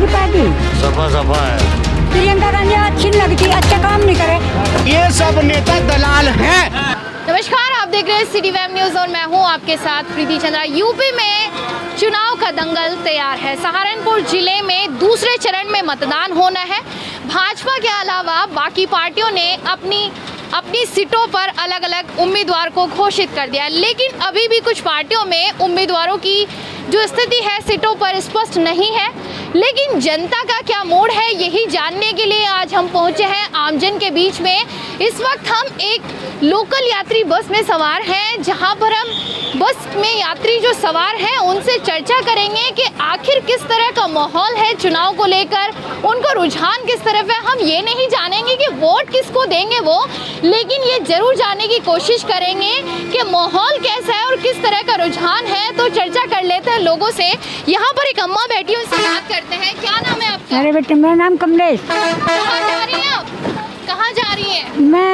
भाजपा की सफा सफा है। प्रियंका गांधी अच्छी नहीं लगती, अच्छा काम नहीं करे। ये सब नेता दलाल हैं। नमस्कार, आप देख रहे हैं सिटी वेब न्यूज और मैं हूं आपके साथ प्रीति चंद्रा। यूपी में चुनाव का दंगल तैयार है। सहारनपुर जिले में दूसरे चरण में मतदान होना है। भाजपा के अलावा बाकी पार्टियों ने अपनी सीटों पर अलग अलग उम्मीदवार को घोषित कर दिया, लेकिन अभी भी कुछ पार्टियों में उम्मीदवारों की जो स्थिति है सीटों पर स्पष्ट नहीं है। लेकिन जनता का क्या मूड है, यही जानने के लिए आज हम पहुंचे हैं आमजन के बीच में। इस वक्त हम एक लोकल यात्री बस में सवार हैं, जहां पर हम बस में यात्री जो सवार हैं उनसे चर्चा करेंगे कि आखिर किस तरह का माहौल है चुनाव को लेकर, उनको रुझान किस तरफ है। हम ये नहीं जानेंगे कि वोट किसको देंगे वो, लेकिन ये जरूर जानने की कोशिश करेंगे कि माहौल कैसा है और किस तरह का रुझान है। तो चर्चा कर लेते हैं लोगों से। यहाँ पर एक अम्मा बैठी है, उनसे बात करते हैं। क्या नाम है आपका? अरे बेटे, मेरा नाम कमलेश। कहाँ जा रही हैं आप? कहाँ जा रही हैं? मैं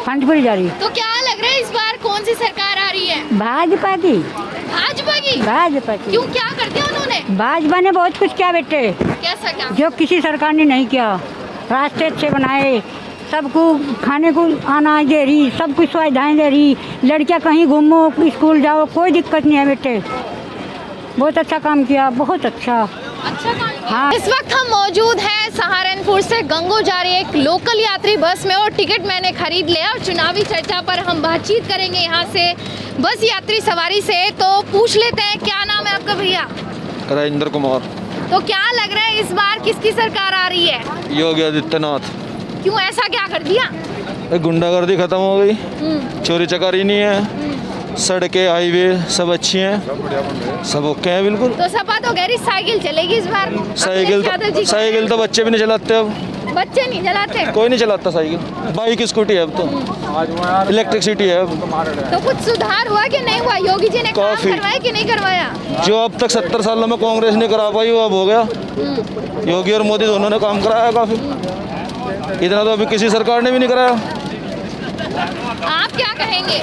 फंडपुरी जा रही। तो क्या लग रहा है इस बार कौन सी सरकार आ रही है? भाजपा की। भाजपा की? भाजपा की। क्यों, क्या कर दिया उन्होंने? भाजपा ने बहुत कुछ किया बेटे, कैसा क्या? जो किसी सरकार ने नहीं किया। रास्ते अच्छे बनाए, सबको खाने को अनाज दे रही, सब कुछ सुविधाएं दे रही। लड़कियां कहीं घूमो, स्कूल जाओ, कोई दिक्कत नहीं है बेटे। बहुत अच्छा काम किया, बहुत अच्छा। अच्छा काम किया। हाँ। इस वक्त हम मौजूद हैं सहारनपुर से गंगो जा रही एक लोकल यात्री बस में और टिकट मैंने खरीद लिया और चुनावी चर्चा पर हम बातचीत करेंगे यहाँ से बस यात्री सवारी से। तो पूछ लेते हैं, क्या नाम है आपका भैया? राजेंद्र कुमार। तो क्या लग रहा है इस बार किसकी सरकार आ रही है? योगी आदित्यनाथ। क्यों, ऐसा क्या कर दिया? गुंडागर्दी खत्म हो गई, चोरी चकारी नहीं है, सड़कें हाईवे सब अच्छी हैं, सब ओके हैं बिल्कुल। तो सपा तो कह रही साइकिल चलेगी इस बार। साइकिल तो बच्चे भी नहीं चलाते अब। बच्चे नहीं चलाते? कोई नहीं चलाता साइकिल, बाइक स्कूटी है अब तो, इलेक्ट्रिसिटी है अब। तो कुछ सुधार हुआ कि नहीं हुआ? योगी जी ने काम काफी। करवाया कि नहीं करवाया? जो अब तक 70 सालों में कांग्रेस ने करा पाई वो अब हो गया। योगी और मोदी दोनों ने काम कराया काफी, इतना तो अभी किसी सरकार ने भी नहीं कराया। आप क्या कहेंगे?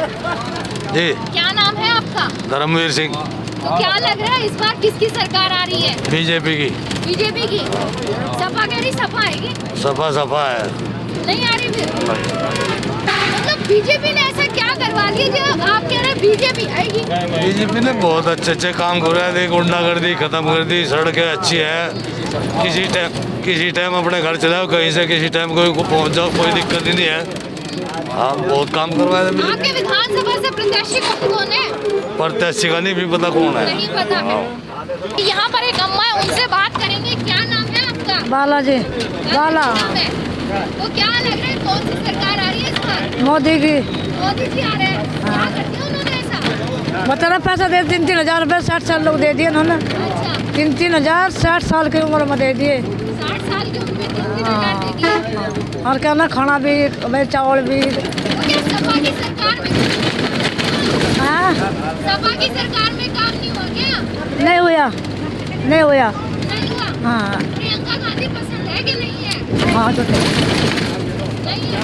जी, क्या नाम है आपका? धर्मवीर सिंह। तो क्या लग रहा है इस बार किसकी सरकार आ रही है? बीजेपी की। बीजेपी की? सपा कह रही सपा आएगी? सफा सफा है। नहीं आ रही फिर? मतलब बीजेपी ने ऐसा क्या करवा दिया जो आप कह रहे हैं बीजेपी आएगी? बीजेपी ने बहुत अच्छे काम कराया थे, गुंडागर्दी खत्म कर दी, सड़कें अच्छी है, किसी टाइम अपने घर चलाओ, कहीं से किसी टाइम कोई को पहुंच जाओ, कोई दिक्कत ही नहीं है। हाँ, बहुत काम करवाया था। आपके विधानसभा से प्रत्याशी कौन है? प्रत्याशी का नहीं भी पता कौन है। नहीं पता है। यहाँ पर एक अम्मा है, उनसे बात करेंगे। क्या नाम है आपका? बालाजी। बाला। नाम है। तो क्या लग रहा है कौन सी सरकार आ रही है इस बार? मोदी की। मोदी जी आ रहे हैं। क्या कर दिया उन्होंने ऐसा? बताना, पैसा दे 3-3 हजार रुपये 60 साल लोग दे दिए उन्होंने। अच्छा, 3-3 हजार 60 साल की उम्र में दे दिए। 60 साल की उम्र में 3,000 दे दिए। और क्या ना, खाना भी, भाई चावल भी। तो क्या सपा की सरकार में हाँ, सपा की सरकार में काम नहीं हुआ क्या? नहीं हुआ। नहीं हुआ? हाँ प्रियंका गांधी पसंद है कि नहीं है? हाँ, तो नहीं है।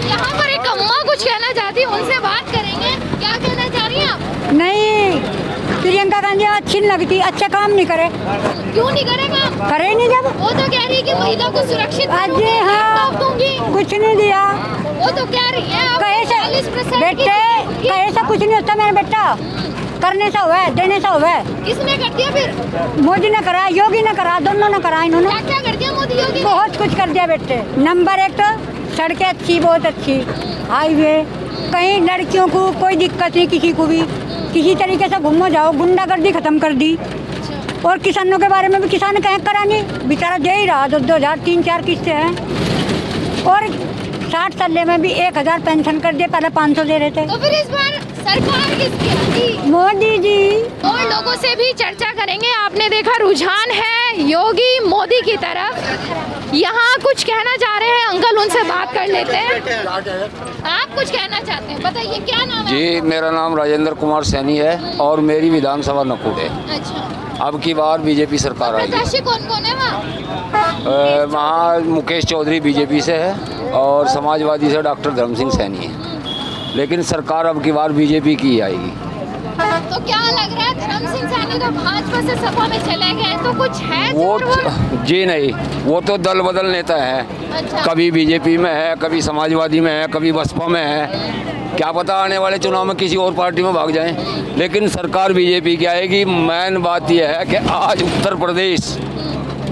यहाँ पर एक अम्मा कुछ कहना चाहती है, उनसे बात करेंगे। क्या कहना चाह रही हैं आप? नहीं, प्रियंका गांधी अच्छी नहीं लगती, अच्छा काम नहीं करे। क्यों नहीं करेगा? करे नहीं जब। वो तो कह रही है कि महिला को सुरक्षित आज करूंगी, हाँ, लैपटॉप दूंगी। कुछ नहीं दिया। वो तो कह रही है अब कहे से 40% बेटे, कहे से कुछ नहीं होता मेरा बेटा। करने से हुआ है, देने से हुआ है। किसने कर दिया फिर? मोदी ने करा, योगी ने करा, दोनों ने करा। इन्होंने क्या क्या कर दिया मोदी योगी ने? बहुत कुछ कर दिया बेटे। नंबर 1 तो सड़कें अच्छी, बहुत अच्छी, हाईवे, कहीं लड़कियों को कोई दिक्कत नहीं, किसी को भी किसी तरीके से घूमो जाओ। गुंडागर्दी खत्म कर दी। और किसानों के बारे में भी किसान कहीं करा नहीं, बेचारा दे ही रहा। 2,000 3-4 किस्तें हैं। और 60 साल में भी 1,000 पेंशन कर दिए, पहले 500 दे रहे थे। तो फिर इस बार सरकार किसकी होगी? मोदी जी। और लोगों से भी चर्चा करेंगे। आपने देखा रुझान है योगी मोदी की तरफ। यहाँ कुछ कहना चाह रहे हैं अंकल, उनसे बात कर लेते हैं। आप कुछ कहना चाहते हैं, बताइए क्या नाम है? जी, मेरा नाम राजेंद्र कुमार सैनी है और मेरी विधानसभा नकुड़ है। अच्छा, अब की बार बीजेपी सरकार आएगी। प्रत्याशी कौन कौन है वहाँ? वहाँ मुकेश चौधरी बीजेपी से है और समाजवादी से डॉक्टर धर्म सिंह सैनी है। लेकिन सरकार अब की बार बीजेपी की आएगी। तो क्या लग रहा है, धर्म सिंह सैनी तो भाजपा से सपा में चले गए, तो कुछ है वो जोर-वोर? जी नहीं, वो तो दल बदल नेता है। अच्छा। कभी बीजेपी में है, कभी समाजवादी में है, कभी बसपा में है। क्या पता आने वाले चुनाव में किसी और पार्टी में भाग जाएं, लेकिन सरकार बीजेपी की आएगी। मेन बात यह है कि आज उत्तर प्रदेश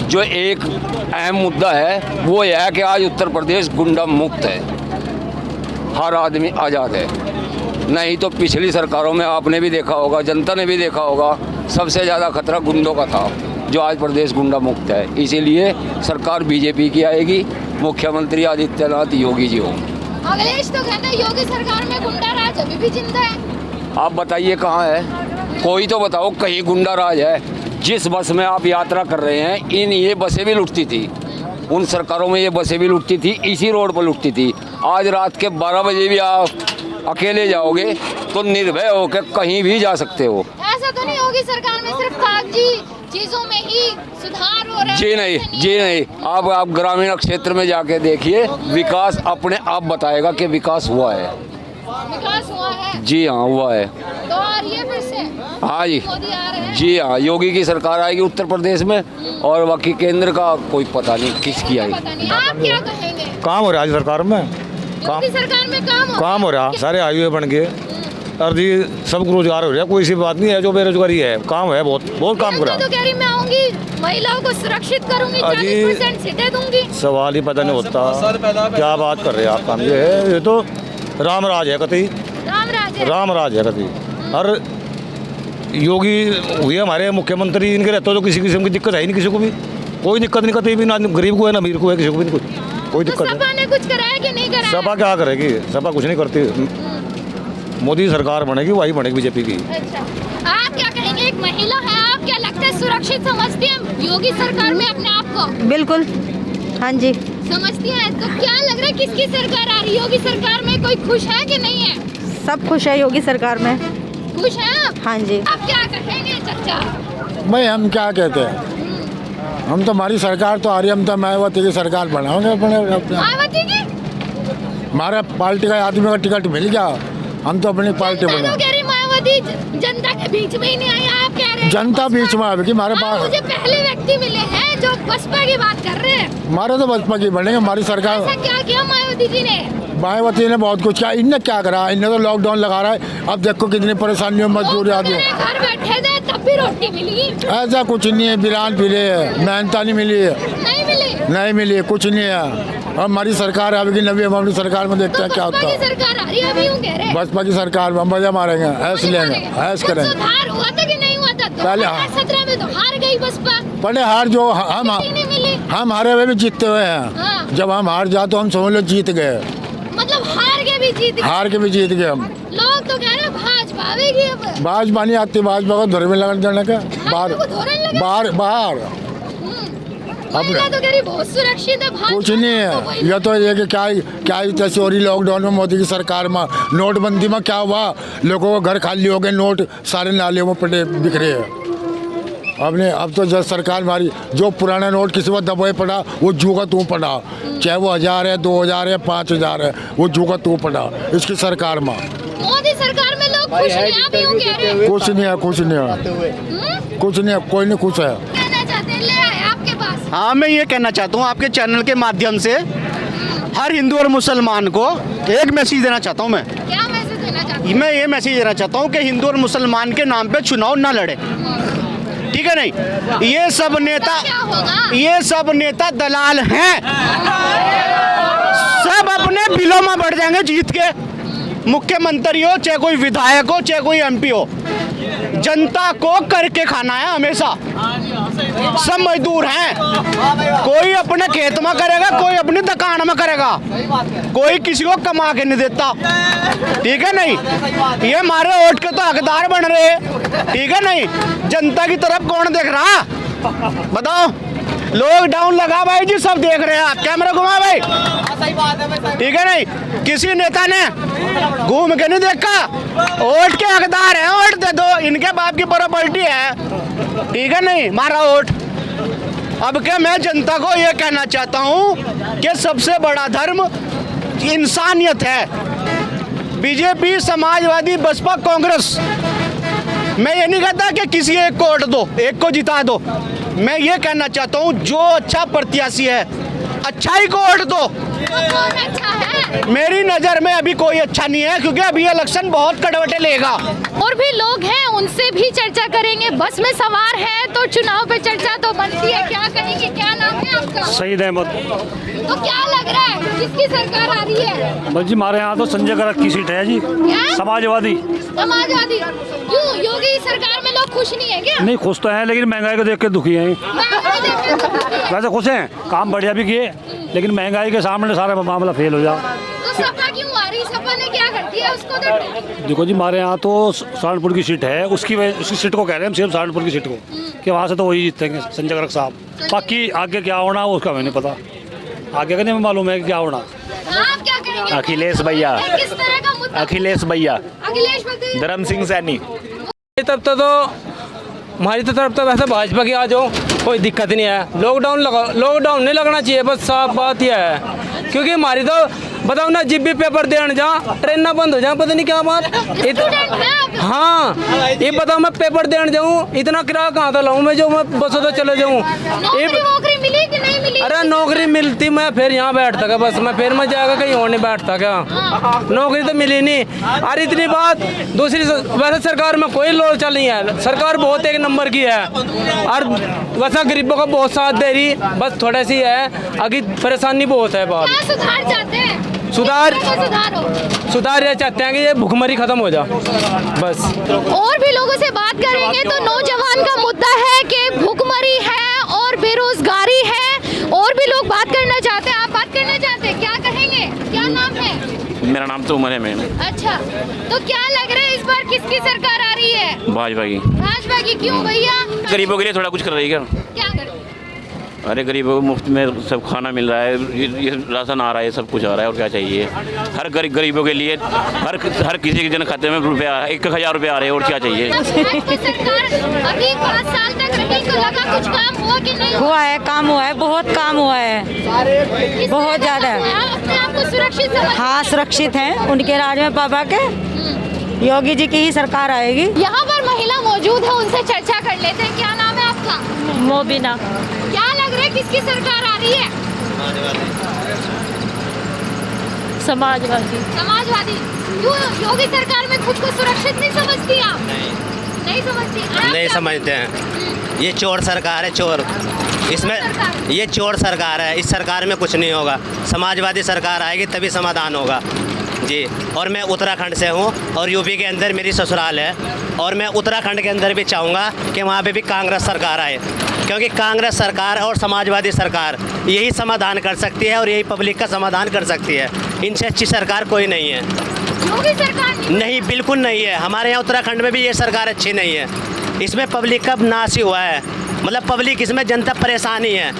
जो एक अहम मुद्दा है वो यह है कि आज उत्तर प्रदेश गुंडा मुक्त है, हर आदमी आज़ाद है। नहीं तो पिछली सरकारों में आपने भी देखा होगा, जनता ने भी देखा होगा, सबसे ज़्यादा खतरा गुंडों का था, जो आज प्रदेश गुंडा मुक्त है। इसीलिए सरकार बीजेपी की आएगी, मुख्यमंत्री आदित्यनाथ योगी जी होंगे। अखिलेश तो कहते हैं योगी सरकार में गुंडा राज अभी भी जिंदा है। आप बताइए कहाँ है, कोई तो बताओ कहीं गुंडा राज है। जिस बस में आप यात्रा कर रहे हैं, ये बसें भी लुटती थी, उन सरकारों में ये बसें भी लुटती थी, इसी रोड पर लुटती थी। आज रात के 12 बजे भी आप अकेले जाओगे तो निर्भय होकर कहीं भी जा सकते हो। ऐसा तो नहीं होगी सरकार में सिर्फ कागजी चीजों में ही सुधार हो रहा है? जी नहीं, जी नहीं। आप ग्रामीण क्षेत्र में जाके देखिए, विकास अपने आप बताएगा कि विकास हुआ है। विकास हुआ है? जी हाँ, हुआ है। तो आ रही है फिर से? हाँ जी, मोदी आ रहे हैं? जी हाँ, योगी की सरकार आएगी उत्तर प्रदेश में, और बाकी केंद्र का कोई पता नहीं किसकी आएगी। पता नहीं, आप क्या कहेंगे? काम हो रहा है आज सरकार में, योगी सरकार में काम हो रहा, सारे हाईवे बन गए, अर्जी सबको रोजगार हो रहा है, कोई सी बात नहीं है जो बेरोजगारी है, काम है, बहुत काम कर रहा तो कह रही मैं आऊंगी, महिलाओं को सुरक्षित करूंगी, 40% सीटें दूंगी। सवाल ही पता नहीं होता, क्या बात कर रहे हैं आप। काम ये है, ये तो रामराज है कतई, रामराज है कतई। और योगी हुए हमारे मुख्यमंत्री, इनके रहते तो किसी किस्म की दिक्कत है ही नहीं, किसी को भी कोई दिक्कत नहीं, कतई भी, ना गरीब को है ना अमीर को है, किसी को भी कोई तो दिक्कत सपा ने कुछ कराया कि नहीं कराया? सपा क्या करेगी, सपा कुछ नहीं करती। मोदी सरकार बनेगी, वही बनेगी बीजेपी की। अच्छा, आप क्या कहेंगे, एक महिला है, आप क्या लगता है सुरक्षित समझती हैं योगी सरकार में अपने आप को? बिल्कुल, हाँ जी। समझती हैं? तो क्या लग रहा है किसकी सरकार आ रही है? योगी सरकार में कोई खुश है कि नहीं है? सब खुश है योगी सरकार में। खुश है आप? हाँ जी। आप क्या कहेंगे चाचा? भाई हम क्या कहते हैं, हम तो हमारी सरकार तो आ रही है, हम तो मायावती की सरकार बनाओगे अपने। मायावती की? हमारा पार्टी का आदमी का टिकट मिल गया, हम तो अपनी पार्टी जनता बना। तो कह रही मायावती जनता के बीच में ही नहीं आई, आप कह रहे हैं जनता बीच में आएगी हमारे पास। मुझे पहले व्यक्ति मिले हैं जो बसपा की बात कर रहे हैं। हमारे तो बसपा की बनेंगे, हमारी सरकार। ऐसा क्या किया मायावती जी ने? मायावती ने बहुत कुछ किया, इनने क्या करा, इनने तो लॉकडाउन लगा रहा है। अब देखो कितनी परेशानियों मजदूर आदमी, घर बैठे थे तब भी रोटी मिली? ऐसा कुछ नहीं है, बिरान मिले है, मेहनता नहीं मिली है, नहीं मिली? नहीं मिली, कुछ नहीं है। अब हमारी सरकार आएगी नवी, हम अपनी सरकार में देखते हैं क्या होता बसपा है। की सरकार आ रही है, अभी यूं कह रहे हैं। बसपा की सरकार में हम मजा मारेंगे, ऐश लेंगे, ऐश कुछ करेंगे। सुधार हुआ था कि नहीं हुआ था? पहले 2017 में तो हार गई बसपा, पहले हार जो हम किसी ने मिली। हम हारे हुए भी जीतते हुए हैं। हाँ। जब हम हार जाते तो हम समझ लो जीत गए, मतलब हार के भी जीत गए। हार के भी जीत गए हम। लोग तो कह रहे हैं भाजपा आवेगी अब। भाजपा नहीं आती, भाजपा को धोरे में लगन देने का, बाहर को धोरन लगे? बाहर बाहर महिला तो कह रही बहुत सुरक्षित है, भाजपा कुछ नहीं तो वही- है। ये तो ये कि क्या जैसे हो रही लॉकडाउन में मोदी की सरकार में, नोटबंदी में क्या हुआ, लोगों को घर खाली हो गए, नोट सारे नालियों में पड़े बिखरे हैं। अब तो जब सरकार हमारी, जो पुराना नोट किसी को दबाए पड़ा वो जूगा तू पड़ा, चाहे वो 1000 है, 2000 है, 5000 है, वो जूगा तू पड़ा इसकी सरकार में। मोदी सरकार में लोग खुश नहीं, आप यूं कह रहे हैं। कुछ नहीं है, कुछ नहीं है, कुछ नहीं है, कोई नहीं खुश है। कहना चाहते हैं, ले आए आपके पास। हाँ, मैं ये कहना चाहता हूँ आपके चैनल के माध्यम से हर हिंदू और मुसलमान को एक मैसेज देना चाहता हूँ। मैं क्या मैसेज देना चाहते हैं? ये मैसेज देना चाहता हूँ कि हिंदू और मुसलमान के नाम पे चुनाव ना लड़े, ठीक है नहीं? ये सब नेता, क्या होगा? ये सब नेता दलाल हैं, सब अपने बिलों में बढ़ जाएंगे जीत के। मुख्यमंत्री हो, चाहे कोई विधायक हो, चाहे कोई एमपी हो, जनता को करके खाना है हमेशा। सब मजदूर हैं, कोई अपने खेत में करेगा, कोई अपनी दुकान में करेगा, कोई किसी को कमा के नहीं देता, ठीक है नहीं? ये हमारे वोट के तो हकदार बन रहे, ठीक है नहीं? जनता की तरफ कौन देख रहा, बताओ? लॉकडाउन लगा भाई जी, सब देख रहे हैं, आप कैमरा घुमा भाई, ठीक है नहीं? किसी नेता ने घूम के नहीं देखा, वोट के हकदार हैं, वोट दे दो, इनके बाप की प्रॉपर्टी है, ठीक है नहीं? मारा वोट। अब क्या मैं जनता को ये कहना चाहता हूँ कि सबसे बड़ा धर्म इंसानियत है। बीजेपी, समाजवादी, बसपा, कांग्रेस मैं ये नहीं कहता कि किसी एक को वोट दो, एक को जिता दो। मैं ये कहना चाहता हूँ जो अच्छा प्रत्याशी है अच्छाई को वोट दो। कौन अच्छा है? मेरी नज़र में अभी कोई अच्छा नहीं है, क्योंकि अभी इलेक्शन बहुत कड़वटे लेगा। और भी लोग हैं, उनसे भी चर्चा करेंगे। बस में सवार है तो चुनाव पे चर्चा तो बनती है। क्या कहेंगे, क्या नाम है आपका? सईद अहमद। तो क्या लग रहा है किसकी सरकार आ रही है? बस जी हमारे यहाँ तो संजय गर्ग की सीट है जी। क्या? समाजवादी। समाजवादी। क्यों, योगी सरकार में लोग खुश नहीं है क्या? नहीं, खुश तो हैं लेकिन महंगाई को देख के दुखी हैं। महंगाई देख के दुखी है। वैसे खुश हैं, काम बढ़िया भी किए, लेकिन महंगाई के सामने सारा मामला फेल हो जाए। तो सपा क्यों आ रही? सपा ने क्या कर दिया उसको? तो देखो जी, हमारे यहाँ तो सहारनपुर की सीट है, उसकी सीट को कह रहे हैं हम, सिर्फ सहारनपुर की सीट को, कि वहाँ से तो वही जीतेंगे संजय गर्ग साहब। बाकी आगे क्या होना उसका हमें नहीं पता, आगे का नहीं मालूम है क्या होना। आप क्या करेंगे? अखिलेश भैया। किस तरह का मुद्दा? अखिलेश भैया, अखिलेश बताइए। धर्म सिंह सैनी। तब तो हमारी तरफ तो वैसे भाजपा की आ जाओ, कोई दिक्कत नहीं है। लॉकडाउन नहीं लगना चाहिए, बस साफ बात यह है। क्योंकि हमारी तो बताओ ना, जब भी पेपर देने जा ट्रेन ना बंद हो जाए, पता नहीं क्या बात। हाँ, ये बताओ मैं पेपर देने जाऊँ, इतना किराया कहाँ था लाऊं मैं, जो मैं बसों तो चले जाऊँ। नौकरी मिली कि नहीं मिली? अरे नौकरी मिलती मैं फिर यहाँ बैठता क्या, बस मैं फिर मैं जाएगा कहीं और नहीं बैठता क्या। नौकरी तो मिली नहीं। अरे इतनी बात दूसरी, वैसे सरकार में कोई लोल चल नहीं है, सरकार बहुत एक नंबर की है और वैसा गरीबों का बहुत साथ दे रही, बस थोड़ा सी है आगे परेशानी बहुत है। बात क्या सुधार चाहते हैं? सुधार हो? सुधार ये चाहते हैं कि ये भुखमरी खत्म हो जाए बस। और भी लोगों से बात करेंगे तो नौजवान का मुद्दा है कि भुखमरी है और बेरोजगारी है। और भी लोग बात करना चाहते हैं। आप बात करना चाहते हैं, क्या कहेंगे, क्या नाम है? मेरा नाम तो उमर है मैम। अच्छा, तो क्या लग रहा है इस बार किसकी सरकार आ रही है? भाजपा की। भाजपा की। क्यों भैया? गरीबों के लिए थोड़ा कुछ कर रही है क्या कर? अरे गरीबों को मुफ्त में सब खाना मिल रहा है, ये राशन आ रहा है, सब कुछ आ रहा है, और क्या चाहिए। हर गरीबों के लिए हर किसी के जन खाते में रुपया 1000 रुपये आ रहे हैं, और क्या चाहिए। सरकार अभी 5 साल तक रही तो लगा कुछ काम हुआ कि नहीं? हुआ है, काम हुआ है, बहुत काम हुआ है, बहुत ज़्यादा। अपने आप को सुरक्षित समझ? हाँ, सुरक्षित हैं उनके राज में, पापा के योगी जी की ही सरकार आएगी। यहाँ पर महिला मौजूद है, उनसे चर्चा कर लेते हैं। क्या नाम है आपका? मोबिना। क्या लग रहा है किसकी सरकार आ रही है? समाजवादी। समाजवादी। क्यों, योगी सरकार में खुद को सुरक्षित नहीं समझती आप? नहीं समझती? नहीं समझते हैं, ये चोर सरकार है, चोर। इसमें ये चोर सरकार है, इस सरकार में कुछ नहीं होगा। समाजवादी सरकार आएगी तभी समाधान होगा जी। और मैं उत्तराखंड से हूँ और यूपी के अंदर मेरी ससुराल है, और मैं उत्तराखंड के अंदर भी चाहूँगा कि वहाँ पे भी कांग्रेस सरकार आए, क्योंकि कांग्रेस सरकार और समाजवादी सरकार यही समाधान कर सकती है और यही पब्लिक का समाधान कर सकती है। इनसे अच्छी सरकार कोई नहीं है। योगी सरकार नहीं, बिल्कुल नहीं है। हमारे यहाँ उत्तराखंड में भी ये सरकार अच्छी नहीं है। इसमें पब्लिक का नाश ही हुआ है, मतलब पब्लिक इसमें जनता परेशान ही है।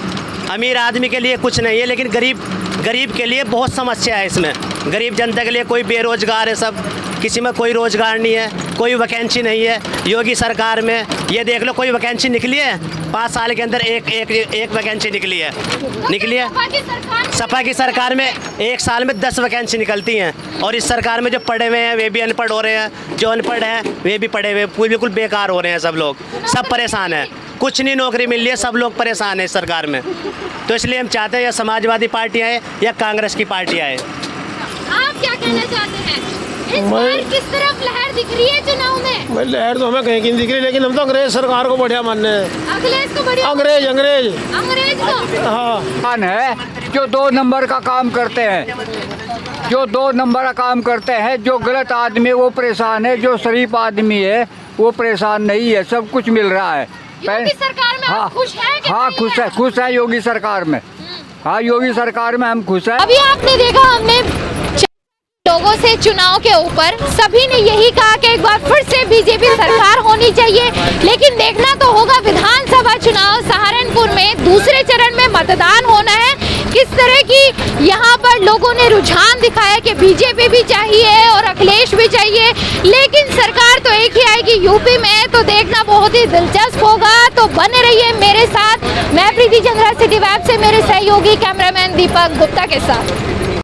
अमीर आदमी के लिए कुछ नहीं है, लेकिन गरीब के लिए बहुत समस्या है इसमें। गरीब जनता के लिए कोई बेरोजगार है, सब किसी में कोई रोजगार नहीं है, कोई वैकेंसी नहीं है। योगी सरकार में ये देख लो, कोई वैकेंसी निकली है 5 साल के अंदर? एक वैकेंसी निकली है। सपा की सरकार में 1 साल में 10 वैकेंसी निकलती हैं, और इस सरकार में जो पढ़े हुए हैं वे भी अनपढ़ हो रहे हैं, जो अनपढ़ हैं वे भी पढ़े हुए, बिल्कुल बेकार हो रहे हैं। सब लोग, सब परेशान हैं, कुछ नहीं नौकरी मिल रही है, सब लोग परेशान हैं इस सरकार में। तो इसलिए हम चाहते हैं या समाजवादी पार्टी आए या कांग्रेस की पार्टी आए। आप क्या कहना चाहते हैं? इस बार किस तरफ लहर दिख रही है चुनाव में? भाई लहर तो हमें कहीं की दिख रही, लेकिन हम तो अंग्रेज सरकार को बढ़िया मानने हैं। अखिलेश को बढ़िया? अंग्रेज को? हाँ है जो 2 नंबर का काम करते हैं, जो 2 नंबर का काम करते हैं। जो गलत आदमी है वो परेशान है, जो शरीफ आदमी है वो परेशान नहीं है। सब कुछ मिल रहा है। योगी सरकार में आप खुश हैं कि हाँ, खुश है योगी सरकार में। हाँ, योगी सरकार में हम खुश हैं। अभी आपने देखा, हमने लोगों से चुनाव के ऊपर सभी ने यही कहा कि एक बार फिर से बीजेपी सरकार होनी चाहिए। लेकिन देखना तो होगा, विधानसभा चुनाव सहारनपुर में दूसरे चरण में मतदान होना है। किस तरह की यहाँ पर लोगों ने रुझान दिखाया कि बीजेपी भी चाहिए और अखिलेश भी चाहिए, लेकिन सरकार तो एक ही आएगी यूपी में। तो देखना बहुत ही दिलचस्प होगा। तो बने रहिए मेरे साथ। मैं प्रीति चंद्रा, सिटी वेब से मेरे सहयोगी कैमरामैन दीपक गुप्ता के साथ।